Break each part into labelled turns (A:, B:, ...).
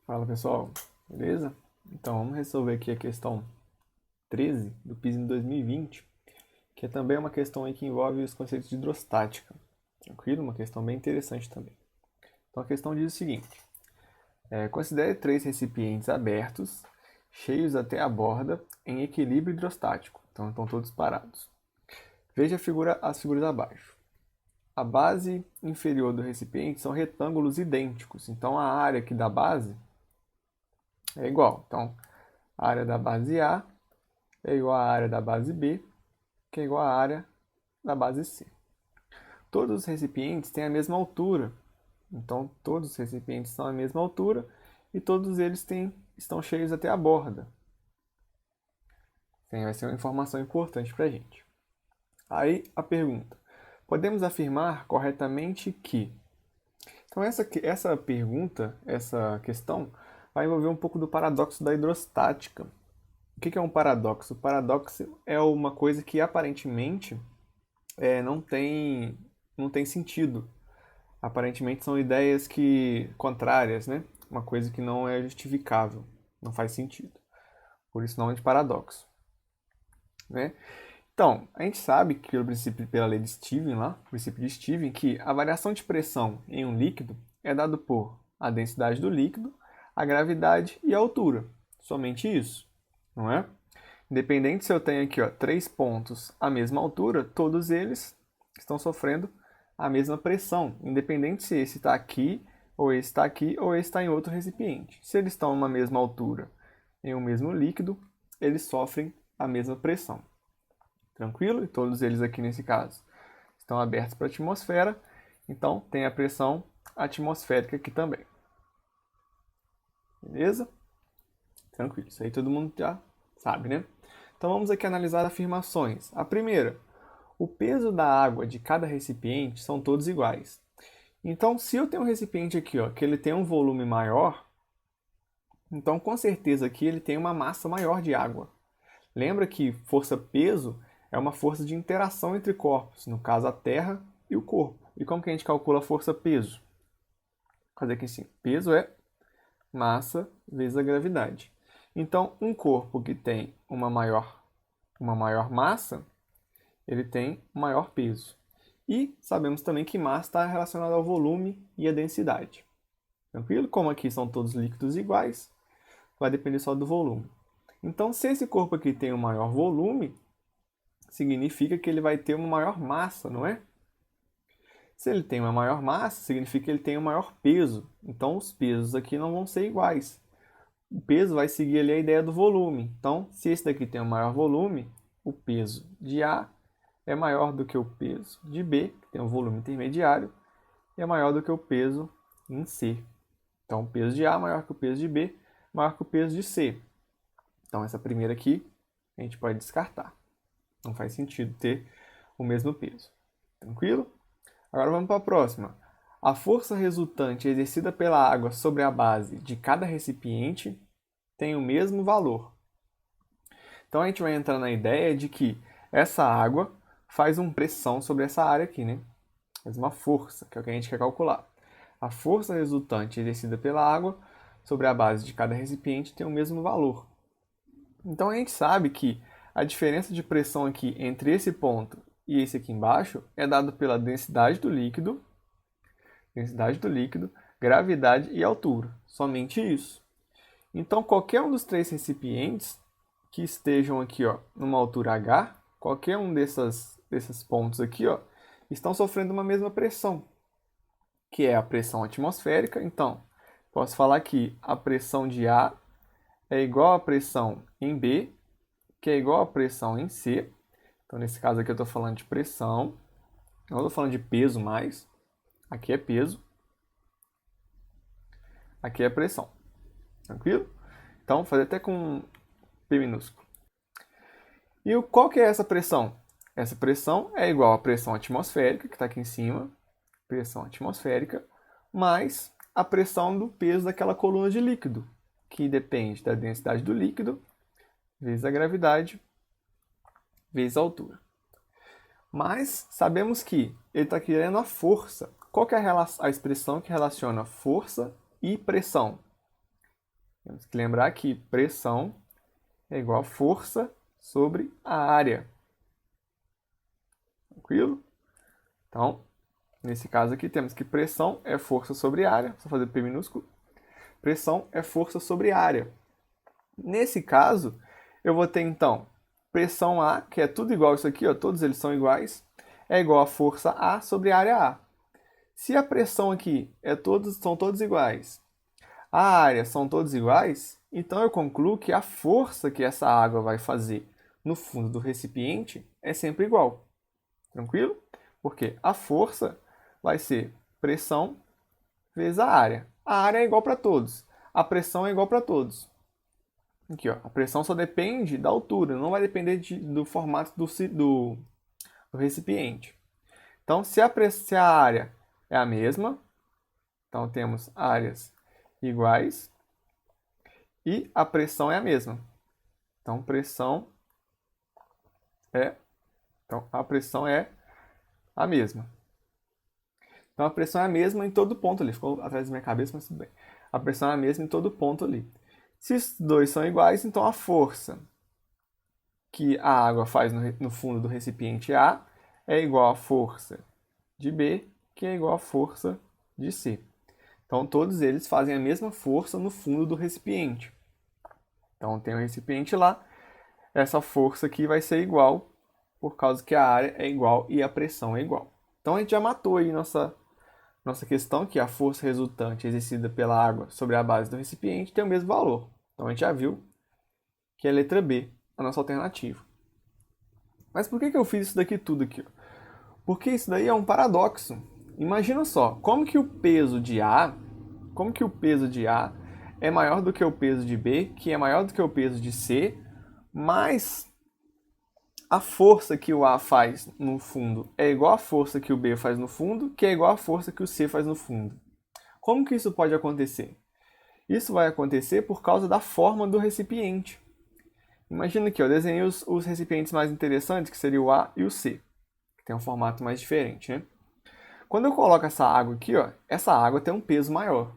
A: Fala pessoal, beleza? Então vamos resolver aqui a questão 13 do PISM 2020, que é também uma questão aí que envolve os conceitos de hidrostática. Tranquilo? Uma questão bem interessante também. Então a questão diz o seguinte: considere três recipientes abertos, cheios até a borda, em equilíbrio hidrostático. Então estão todos parados. Veja as figuras abaixo. A base inferior do recipiente são retângulos idênticos, então a área aqui da base é igual. Então, a área da base A é igual à área da base B, que é igual à área da base C. Todos os recipientes têm a mesma altura, então todos os recipientes são a mesma altura e todos eles estão cheios até a borda. Vai ser uma informação importante para a gente. Aí a pergunta: podemos afirmar corretamente que. Então essa pergunta, essa questão, vai envolver um pouco do paradoxo da hidrostática. O que é um paradoxo? O paradoxo é uma coisa que aparentemente não tem sentido. Aparentemente são ideias contrárias, né? Uma coisa que não é justificável, não faz sentido. Por isso não é de paradoxo, né? Então, a gente sabe que pela lei de Stevens lá, o princípio de Stevens, que a variação de pressão em um líquido é dado por a densidade do líquido, a gravidade e a altura. Somente isso, não é? Independente se eu tenho aqui, ó, três pontos à mesma altura, todos eles estão sofrendo a mesma pressão, independente se esse está aqui, ou esse está aqui, ou esse está em outro recipiente. Se eles estão na mesma altura em um mesmo líquido, eles sofrem a mesma pressão. Tranquilo? E todos eles aqui nesse caso estão abertos para a atmosfera, então tem a pressão atmosférica aqui também. Beleza? Tranquilo, isso aí todo mundo já sabe, né? Então vamos aqui analisar as afirmações. A primeira: o peso da água de cada recipiente são todos iguais. Então, se eu tenho um recipiente aqui, ó, que ele tem um volume maior, então com certeza aqui ele tem uma massa maior de água. Lembra que força-peso é uma força de interação entre corpos, no caso a Terra e o corpo. E como que a gente calcula a força-peso? Vou fazer aqui assim: peso é massa vezes a gravidade. Então, um corpo que tem uma maior massa, ele tem maior peso. E sabemos também que massa está relacionada ao volume e à densidade. Tranquilo? Como aqui são todos líquidos iguais, vai depender só do volume. Então, se esse corpo aqui tem um maior volume, significa que ele vai ter uma maior massa, não é? Se ele tem uma maior massa, significa que ele tem um maior peso. Então, os pesos aqui não vão ser iguais. O peso vai seguir ali a ideia do volume. Então, se esse daqui tem um maior volume, o peso de A é maior do que o peso de B, que tem um volume intermediário, e é maior do que o peso em C. Então, o peso de A é maior que o peso de B, maior que o peso de C. Então, essa primeira aqui a gente pode descartar. Não faz sentido ter o mesmo peso. Tranquilo? Agora vamos para a próxima. A força resultante exercida pela água sobre a base de cada recipiente tem o mesmo valor. Então a gente vai entrar na ideia de que essa água faz uma pressão sobre essa área aqui, né? Faz uma força, que é o que a gente quer calcular. A força resultante exercida pela água sobre a base de cada recipiente tem o mesmo valor. Então a gente sabe que a diferença de pressão aqui entre esse ponto e esse aqui embaixo é dada pela densidade do líquido, gravidade e altura. Somente isso. Então qualquer um dos três recipientes que estejam aqui, ó, numa altura H, qualquer um desses pontos aqui, ó, estão sofrendo uma mesma pressão, que é a pressão atmosférica. Então, posso falar que a pressão de A é igual à pressão em B, que é igual à pressão em C. Então, nesse caso aqui eu estou falando de pressão, não estou falando de peso mais. Aqui é peso, aqui é pressão. Tranquilo? Então, vou fazer até com P minúsculo. E qual que é essa pressão? Essa pressão é igual à pressão atmosférica, que está aqui em cima, pressão atmosférica, mais a pressão do peso daquela coluna de líquido, que depende da densidade do líquido, vezes a gravidade, vezes a altura. Mas sabemos que ele está querendo a força. Qual que é a expressão que relaciona força e pressão? Temos que lembrar que pressão é igual a força sobre a área. Tranquilo? Então, nesse caso aqui, temos que pressão é força sobre área. Só fazer P minúsculo. Pressão é força sobre área. Nesse caso, eu vou ter, então, pressão A, que é tudo igual a isso aqui, ó, todos eles são iguais, é igual a força A sobre área A. Se a pressão aqui são todos iguais, a área são todos iguais, então eu concluo que a força que essa água vai fazer no fundo do recipiente é sempre igual. Tranquilo? Porque a força vai ser pressão vezes a área. A área é igual para todos. A pressão é igual para todos. Aqui, ó, a pressão só depende da altura, não vai depender do formato do recipiente. Então, se a área é a mesma, então temos áreas iguais e a pressão é a mesma. Então, a pressão é a mesma. Então, a pressão é a mesma em todo ponto ali. Ficou atrás da minha cabeça, mas tudo bem. A pressão é a mesma em todo ponto ali. Se os dois são iguais, então a força que a água faz no fundo do recipiente A é igual à força de B, que é igual à força de C. Então, todos eles fazem a mesma força no fundo do recipiente. Então, tem o recipiente lá, essa força aqui vai ser igual, por causa que a área é igual e a pressão é igual. Então, a gente já matou aí nossa questão, que a força resultante exercida pela água sobre a base do recipiente tem o mesmo valor. Então, a gente já viu que é a letra B, a nossa alternativa. Mas por que eu fiz isso daqui tudo aqui? Porque isso daí é um paradoxo. Imagina só, como que o peso de A é maior do que o peso de B, que é maior do que o peso de C, mas a força que o A faz no fundo é igual à força que o B faz no fundo, que é igual à força que o C faz no fundo. Como que isso pode acontecer? Isso vai acontecer por causa da forma do recipiente. Imagina aqui, eu desenhei os recipientes mais interessantes, que seria o A e o C, que tem um formato mais diferente, né? Quando eu coloco essa água aqui, ó, essa água tem um peso maior.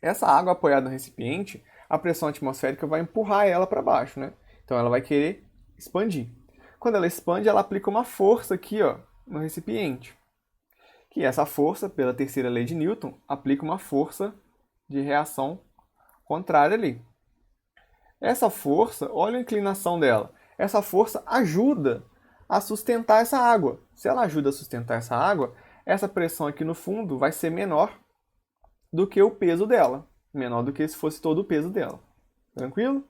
A: Essa água apoiada no recipiente, a pressão atmosférica vai empurrar ela para baixo, né? Então ela vai querer expandir. Quando ela expande, ela aplica uma força aqui, ó, no recipiente. Que essa força, pela terceira lei de Newton, aplica uma força de reação contrária ali. Essa força, olha a inclinação dela. Essa força ajuda a sustentar essa água. Se ela ajuda a sustentar essa água, essa pressão aqui no fundo vai ser menor do que o peso dela. Menor do que se fosse todo o peso dela. Tranquilo?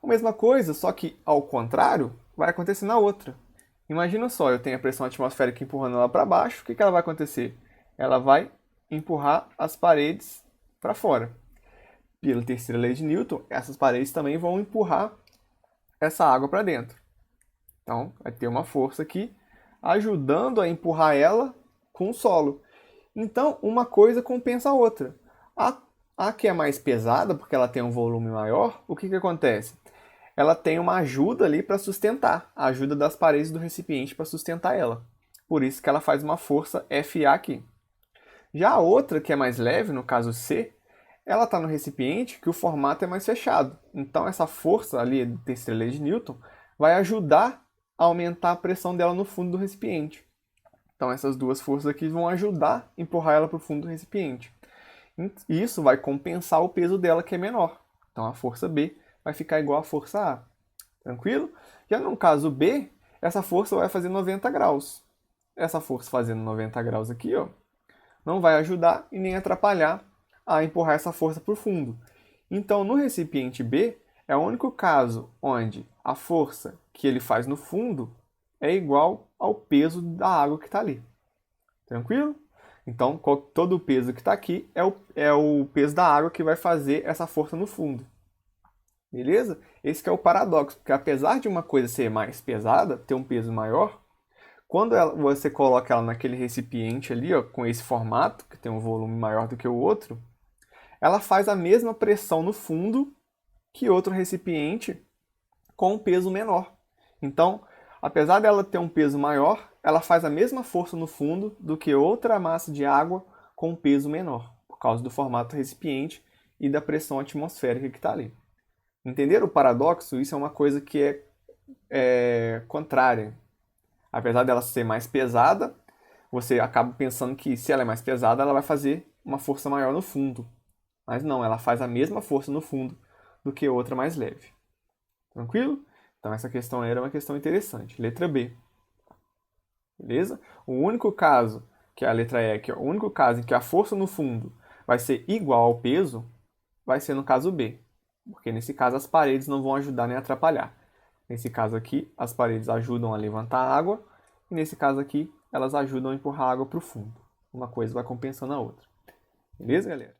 A: A mesma coisa, só que ao contrário, vai acontecer na outra. Imagina só, eu tenho a pressão atmosférica empurrando ela para baixo, o que ela vai acontecer? Ela vai empurrar as paredes para fora. Pela terceira lei de Newton, essas paredes também vão empurrar essa água para dentro. Então, vai ter uma força aqui ajudando a empurrar ela com o solo. Então, uma coisa compensa a outra. A que é mais pesada, porque ela tem um volume maior, o que acontece? Ela tem uma ajuda ali para sustentar, a ajuda das paredes do recipiente para sustentar ela. Por isso que ela faz uma força FA aqui. Já a outra, que é mais leve, no caso C, ela está no recipiente que o formato é mais fechado. Então essa força ali, terceira lei de Newton, vai ajudar a aumentar a pressão dela no fundo do recipiente. Então essas duas forças aqui vão ajudar a empurrar ela para o fundo do recipiente. E isso vai compensar o peso dela, que é menor. Então a força B vai ficar igual à força A. Tranquilo? Já no caso B, essa força vai fazer 90 graus. Essa força fazendo 90 graus aqui, ó, não vai ajudar e nem atrapalhar a empurrar essa força para o fundo. Então, no recipiente B, é o único caso onde a força que ele faz no fundo é igual ao peso da água que está ali. Tranquilo? Então, todo o peso que está aqui é o peso da água que vai fazer essa força no fundo. Beleza? Esse que é o paradoxo, porque apesar de uma coisa ser mais pesada, ter um peso maior, quando você coloca ela naquele recipiente ali, ó, com esse formato, que tem um volume maior do que o outro, ela faz a mesma pressão no fundo que outro recipiente com um peso menor. Então, apesar dela ter um peso maior, ela faz a mesma força no fundo do que outra massa de água com um peso menor, por causa do formato do recipiente e da pressão atmosférica que está ali. Entenderam o paradoxo? Isso é uma coisa que é contrária. Apesar dela ser mais pesada, você acaba pensando que se ela é mais pesada, ela vai fazer uma força maior no fundo. Mas não, ela faz a mesma força no fundo do que outra mais leve. Tranquilo? Então essa questão aí era uma questão interessante. Letra B. Beleza? O único caso, que é a letra E, que é o único caso em que a força no fundo vai ser igual ao peso, vai ser no caso B. Porque nesse caso as paredes não vão ajudar nem atrapalhar. Nesse caso aqui, as paredes ajudam a levantar a água, e nesse caso aqui, elas ajudam a empurrar a água para o fundo. Uma coisa vai compensando a outra. Beleza, galera?